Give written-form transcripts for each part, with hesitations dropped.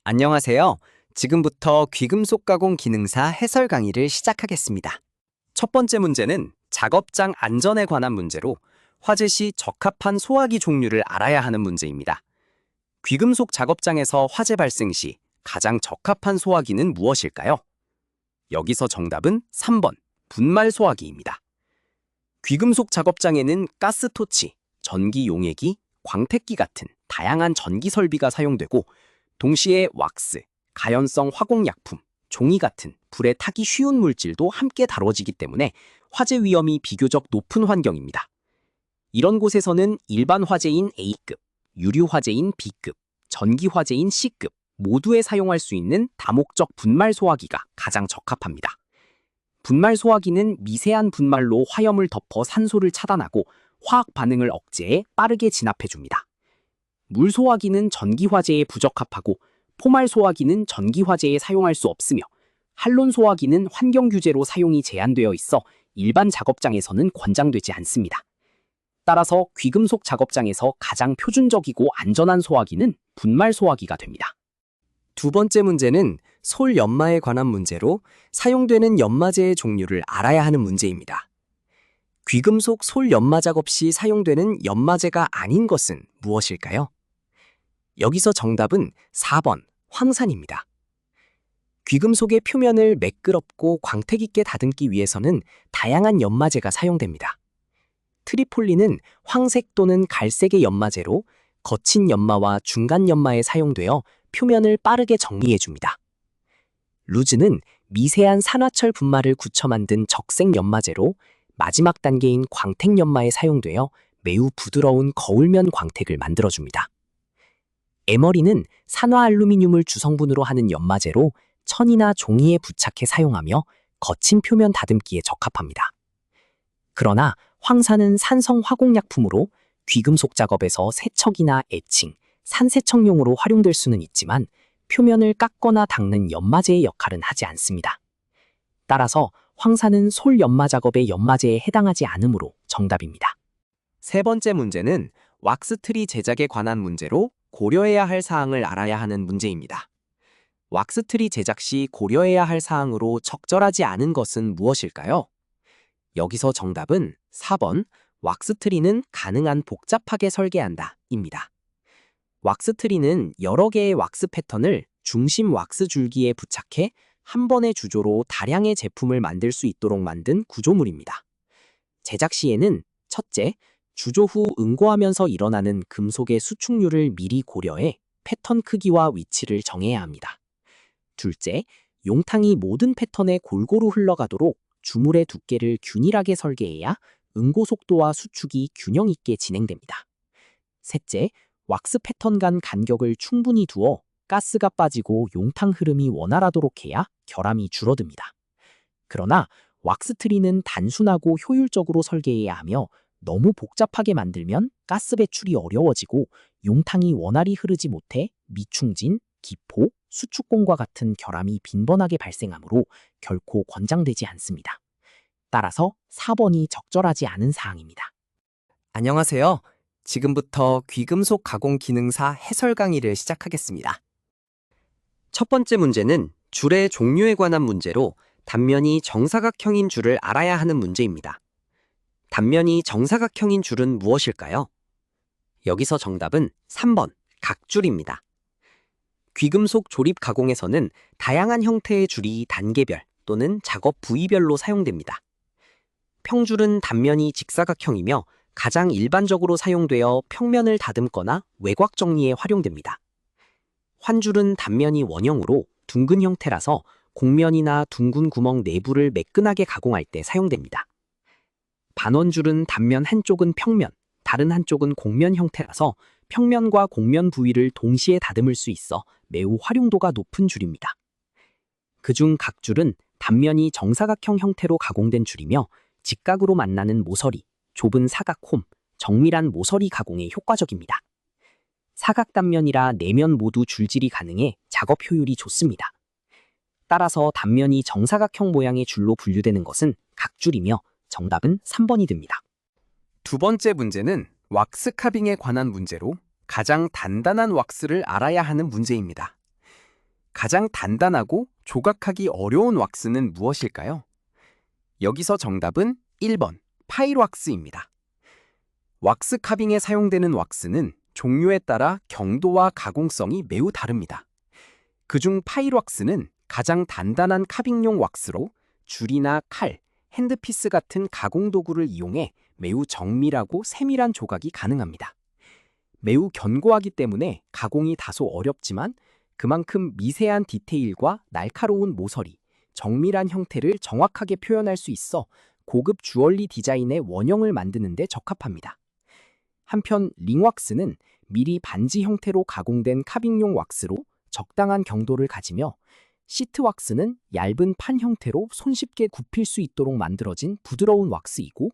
안녕하세요. 지금부터 귀금속 가공 기능사 해설 강의를 시작하겠습니다. 첫 번째 문제는 작업장 안전에 관한 문제로 화재 시 적합한 소화기 종류를 알아야 하는 문제입니다. 귀금속 작업장에서 화재 발생 시 가장 적합한 소화기는 무엇일까요? 여기서 정답은 3번 분말 소화기입니다. 귀금속 작업장에는 가스토치, 전기 용액기, 광택기 같은 다양한 전기 설비가 사용되고 동시에 왁스, 가연성 화공약품, 종이 같은 불에 타기 쉬운 물질도 함께 다뤄지기 때문에 화재 위험이 비교적 높은 환경입니다. 이런 곳에서는 일반 화재인 A급, 유류 화재인 B급, 전기 화재인 C급 모두에 사용할 수 있는 다목적 분말 소화기가 가장 적합합니다. 분말 소화기는 미세한 분말로 화염을 덮어 산소를 차단하고 화학 반응을 억제해 빠르게 진압해줍니다. 물 소화기는 전기 화재에 부적합하고 포말 소화기는 전기 화재에 사용할 수 없으며 할론 소화기는 환경 규제로 사용이 제한되어 있어 일반 작업장에서는 권장되지 않습니다. 따라서 귀금속 작업장에서 가장 표준적이고 안전한 소화기는 분말 소화기가 됩니다. 두 번째 문제는 솔 연마에 관한 문제로 사용되는 연마제의 종류를 알아야 하는 문제입니다. 귀금속 솔 연마 작업 시 사용되는 연마제가 아닌 것은 무엇일까요? 여기서 정답은 4번 황산입니다. 귀금속의 표면을 매끄럽고 광택 있게 다듬기 위해서는 다양한 연마제가 사용됩니다. 트리폴린은 황색 또는 갈색의 연마제로 거친 연마와 중간 연마에 사용되어 표면을 빠르게 정리해줍니다. 루즈는 미세한 산화철 분말을 굳혀 만든 적색 연마제로 마지막 단계인 광택 연마에 사용되어 매우 부드러운 거울면 광택을 만들어줍니다. 에머리는 산화 알루미늄을 주성분으로 하는 연마제로 천이나 종이에 부착해 사용하며 거친 표면 다듬기에 적합합니다. 그러나 황산은 산성 화공약품으로 귀금속 작업에서 세척이나 에칭, 산세척용으로 활용될 수는 있지만 표면을 깎거나 닦는 연마제의 역할은 하지 않습니다. 따라서 황산은 솔 연마 작업의 연마제에 해당하지 않으므로 정답입니다. 세 번째 문제는 왁스트리 제작에 관한 문제로 고려해야 할 사항을 알아야 하는 문제입니다. 왁스트리 제작 시 고려해야 할 사항으로 적절하지 않은 것은 무엇일까요? 여기서 정답은 4번 왁스트리는 가능한 복잡하게 설계한다 입니다. 왁스트리는 여러 개의 왁스 패턴을 중심 왁스 줄기에 부착해 한 번의 주조로 다량의 제품을 만들 수 있도록 만든 구조물입니다. 제작 시에는 첫째, 주조 후 응고하면서 일어나는 금속의 수축률을 미리 고려해 패턴 크기와 위치를 정해야 합니다. 둘째, 용탕이 모든 패턴에 골고루 흘러가도록 주물의 두께를 균일하게 설계해야 응고 속도와 수축이 균형 있게 진행됩니다. 셋째, 왁스 패턴 간 간격을 충분히 두어 가스가 빠지고 용탕 흐름이 원활하도록 해야 결함이 줄어듭니다. 그러나 왁스트리는 단순하고 효율적으로 설계해야 하며 너무 복잡하게 만들면 가스 배출이 어려워지고 용탕이 원활히 흐르지 못해 미충진, 기포, 수축공과 같은 결함이 빈번하게 발생하므로 결코 권장되지 않습니다. 따라서 4번이 적절하지 않은 사항입니다. 안녕하세요. 지금부터 귀금속 가공 기능사 해설 강의를 시작하겠습니다. 첫 번째 문제는 줄의 종류에 관한 문제로 단면이 정사각형인 줄을 알아야 하는 문제입니다. 단면이 정사각형인 줄은 무엇일까요? 여기서 정답은 3번 각줄입니다. 귀금속 조립 가공에서는 다양한 형태의 줄이 단계별 또는 작업 부위별로 사용됩니다. 평줄은 단면이 직사각형이며 가장 일반적으로 사용되어 평면을 다듬거나 외곽 정리에 활용됩니다. 환줄은 단면이 원형으로 둥근 형태라서 곡면이나 둥근 구멍 내부를 매끈하게 가공할 때 사용됩니다. 반원줄은 단면 한쪽은 평면, 다른 한쪽은 곡면 형태라서 평면과 곡면 부위를 동시에 다듬을 수 있어 매우 활용도가 높은 줄입니다. 그중 각줄은 단면이 정사각형 형태로 가공된 줄이며 직각으로 만나는 모서리, 좁은 사각홈, 정밀한 모서리 가공에 효과적입니다. 사각 단면이라 내면 모두 줄질이 가능해 작업 효율이 좋습니다. 따라서 단면이 정사각형 모양의 줄로 분류되는 것은 각줄이며 정답은 3번이 됩니다. 두 번째 문제는 왁스 카빙에 관한 문제로 가장 단단한 왁스를 알아야 하는 문제입니다. 가장 단단하고 조각하기 어려운 왁스는 무엇일까요? 여기서 정답은 1번 파이로왁스입니다. 왁스 카빙에 사용되는 왁스는 종류에 따라 경도와 가공성이 매우 다릅니다. 그중 파이로왁스는 가장 단단한 카빙용 왁스로 줄이나 칼, 핸드피스 같은 가공 도구를 이용해 매우 정밀하고 세밀한 조각이 가능합니다. 매우 견고하기 때문에 가공이 다소 어렵지만 그만큼 미세한 디테일과 날카로운 모서리, 정밀한 형태를 정확하게 표현할 수 있어 고급 주얼리 디자인의 원형을 만드는 데 적합합니다. 한편 링왁스는 미리 반지 형태로 가공된 카빙용 왁스로 적당한 경도를 가지며 시트왁스는 얇은 판 형태로 손쉽게 굽힐 수 있도록 만들어진 부드러운 왁스이고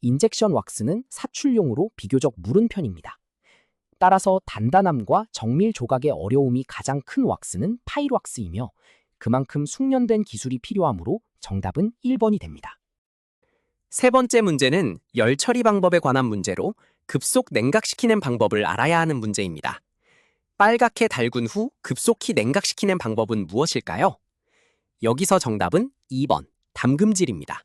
인젝션 왁스는 사출용으로 비교적 무른 편입니다. 따라서 단단함과 정밀 조각의 어려움이 가장 큰 왁스는 파이로왁스이며 그만큼 숙련된 기술이 필요하므로 정답은 1번이 됩니다. 세 번째 문제는 열 처리 방법에 관한 문제로 급속 냉각시키는 방법을 알아야 하는 문제입니다. 빨갛게 달군 후 급속히 냉각시키는 방법은 무엇일까요? 여기서 정답은 2번 담금질입니다.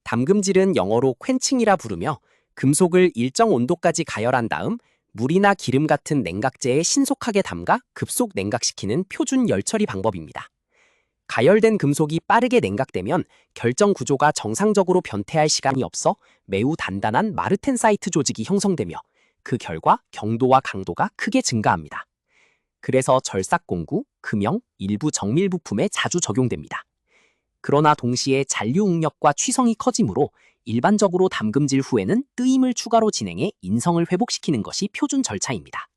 담금질은 영어로 퀼칭이라 부르며 금속을 일정 온도까지 가열한 다음 물이나 기름 같은 냉각제에 신속하게 담가 급속 냉각시키는 표준 열처리 방법입니다. 가열된 금속이 빠르게 냉각되면 결정 구조가 정상적으로 변태할 시간이 없어 매우 단단한 마르텐사이트 조직이 형성되며 그 결과 경도와 강도가 크게 증가합니다. 그래서 절삭공구, 금형, 일부 정밀 부품에 자주 적용됩니다. 그러나 동시에 잔류 응력과 취성이 커지므로 일반적으로 담금질 후에는 뜨임을 추가로 진행해 인성을 회복시키는 것이 표준 절차입니다.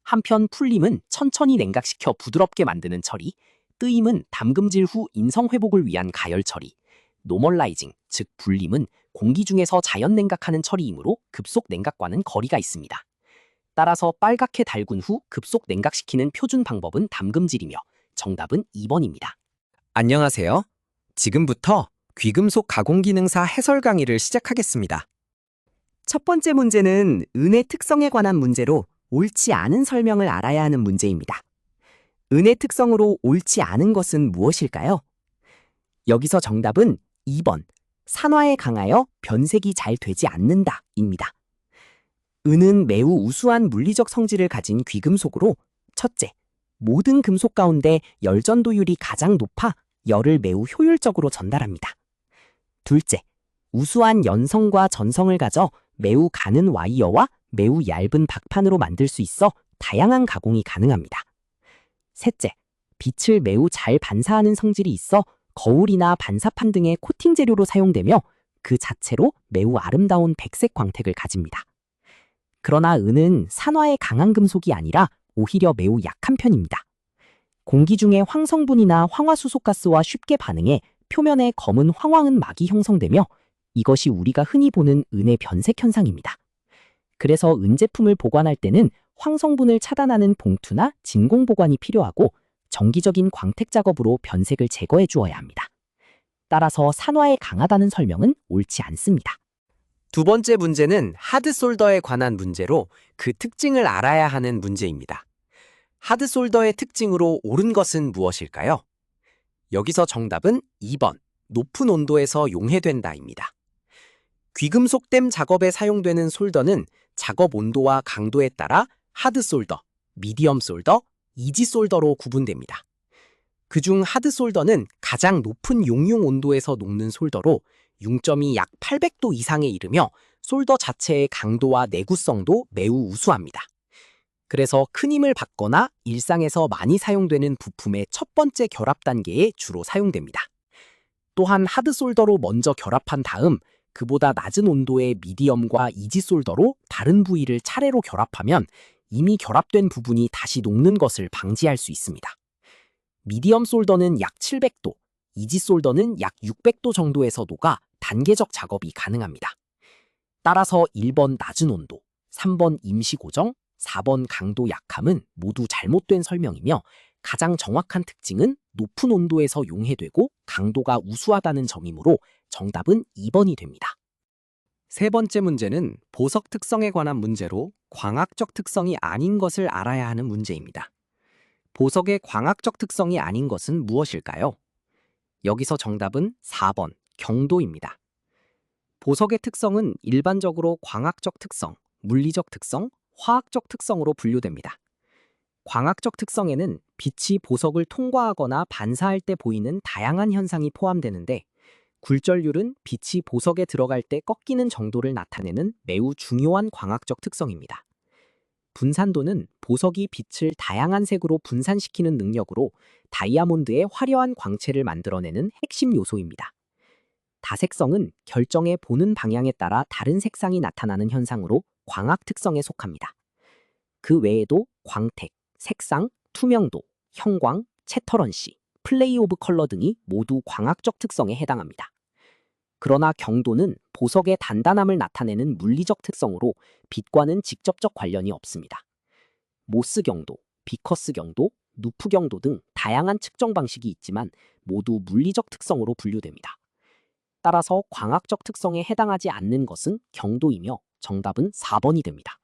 한편 풀림은 천천히 냉각시켜 부드럽게 만드는 처리, 뜨임은 담금질 후 인성 회복을 위한 가열 처리, 노멀라이징, 즉 불림은 공기 중에서 자연 냉각하는 처리이므로 급속 냉각과는 거리가 있습니다. 따라서 빨갛게 달군 후 급속 냉각시키는 표준 방법은 담금질이며 정답은 2번입니다. 안녕하세요. 지금부터 귀금속 가공기능사 해설 강의를 시작하겠습니다. 첫 번째 문제는 은의 특성에 관한 문제로 옳지 않은 설명을 알아야 하는 문제입니다. 은의 특성으로 옳지 않은 것은 무엇일까요? 여기서 정답은 2번, 산화에 강하여 변색이 잘 되지 않는다입니다. 은은 매우 우수한 물리적 성질을 가진 귀금속으로 첫째, 모든 금속 가운데 열 전도율이 가장 높아 열을 매우 효율적으로 전달합니다. 둘째, 우수한 연성과 전성을 가져 매우 가는 와이어와 매우 얇은 박판으로 만들 수 있어 다양한 가공이 가능합니다. 셋째, 빛을 매우 잘 반사하는 성질이 있어 거울이나 반사판 등의 코팅 재료로 사용되며 그 자체로 매우 아름다운 백색 광택을 가집니다. 그러나 은은 산화에 강한 금속이 아니라 오히려 매우 약한 편입니다. 공기 중에 황성분이나 황화수소가스와 쉽게 반응해 표면에 검은 황화은 막이 형성되며 이것이 우리가 흔히 보는 은의 변색 현상입니다. 그래서 은 제품을 보관할 때는 황성분을 차단하는 봉투나 진공 보관이 필요하고 정기적인 광택 작업으로 변색을 제거해 주어야 합니다. 따라서 산화에 강하다는 설명은 옳지 않습니다. 두 번째 문제는 하드솔더에 관한 문제로 그 특징을 알아야 하는 문제입니다. 하드솔더의 특징으로 옳은 것은 무엇일까요? 여기서 정답은 2번, 높은 온도에서 용해된다입니다. 귀금속댐 작업에 사용되는 솔더는 작업 온도와 강도에 따라 하드솔더, 미디엄 솔더, 이지 솔더로 구분됩니다. 그중 하드솔더는 가장 높은 용융 온도에서 녹는 솔더로 융점이 약 800도 이상에 이르며 솔더 자체의 강도와 내구성도 매우 우수합니다. 그래서 큰 힘을 받거나 일상에서 많이 사용되는 부품의 첫 번째 결합 단계에 주로 사용됩니다. 또한 하드솔더로 먼저 결합한 다음 그보다 낮은 온도의 미디엄과 이지솔더로 다른 부위를 차례로 결합하면 이미 결합된 부분이 다시 녹는 것을 방지할 수 있습니다. 미디엄 솔더는 약 700도, 이지솔더는 약 600도 정도에서 녹아 단계적 작업이 가능합니다. 따라서 1번 낮은 온도, 3번 임시 고정, 4번 강도 약함은 모두 잘못된 설명이며 가장 정확한 특징은 높은 온도에서 용해되고 강도가 우수하다는 점이므로 정답은 2번이 됩니다. 세 번째 문제는 보석 특성에 관한 문제로 광학적 특성이 아닌 것을 알아야 하는 문제입니다. 보석의 광학적 특성이 아닌 것은 무엇일까요? 여기서 정답은 4번 경도입니다. 보석의 특성은 일반적으로 광학적 특성, 물리적 특성, 화학적 특성으로 분류됩니다. 광학적 특성에는 빛이 보석을 통과하거나 반사할 때 보이는 다양한 현상이 포함되는데, 굴절률은 빛이 보석에 들어갈 때 꺾이는 정도를 나타내는 매우 중요한 광학적 특성입니다. 분산도는 보석이 빛을 다양한 색으로 분산시키는 능력으로 다이아몬드의 화려한 광채를 만들어내는 핵심 요소입니다. 다색성은 결정의 보는 방향에 따라 다른 색상이 나타나는 현상으로 광학 특성에 속합니다. 그 외에도 광택, 색상, 투명도, 형광, 채터런시, 플레이 오브 컬러 등이 모두 광학적 특성에 해당합니다. 그러나 경도는 보석의 단단함을 나타내는 물리적 특성으로 빛과는 직접적 관련이 없습니다. 모스 경도, 비커스 경도, 누프 경도 등 다양한 측정 방식이 있지만 모두 물리적 특성으로 분류됩니다. 따라서 광학적 특성에 해당하지 않는 것은 경도이며 정답은 4번이 됩니다.